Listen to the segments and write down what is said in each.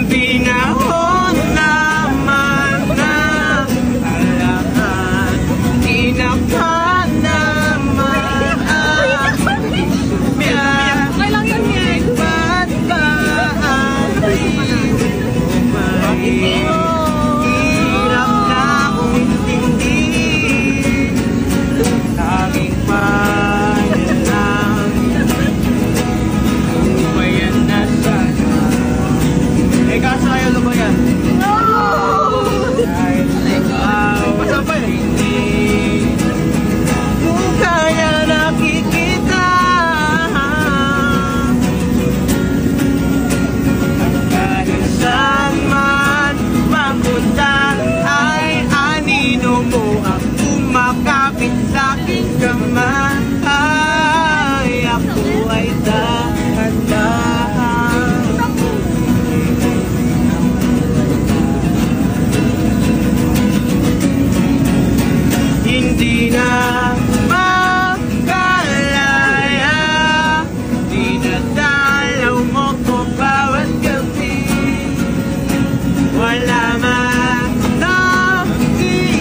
Pinahon naman na alakan, tinapa naman Okay lang yun yan. ba't ba ating umahin? Hirap na kong intindihin aking panyalang lumayan na sana. Kaso ayaw lumayan. No! Dahil ikaw hindi kung kaya nakikita. Kahit saan man mapunta ay anino mo ang kumakapit sa aking kamay. Ako ay dahan-dahan. Hindi na makalaya, dinadalaw mo ko bawat gabi. Wala man nakikita,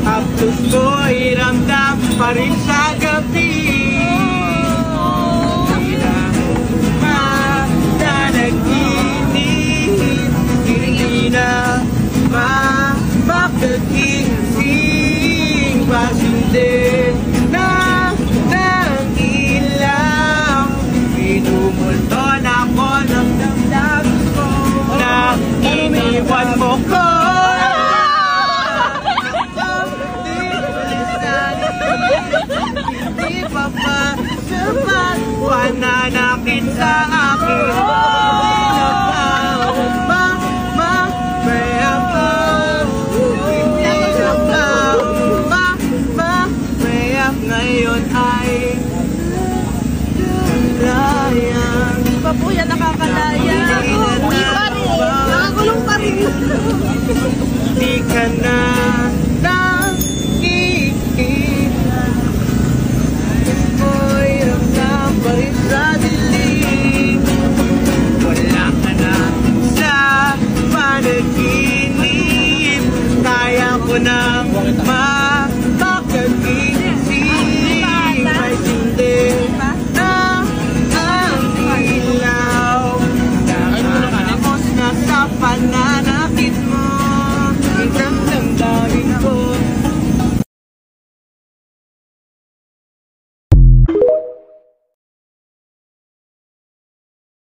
haplos ko'y ramdam pa rin sa gabi. Hindi na mananaginip, hindi na mapagkising, pasindi na ng ilaw. Pinumulton ako ng damdamin ko na iniwan mo ko. Hindi pa ba sapat pananakit sa akin?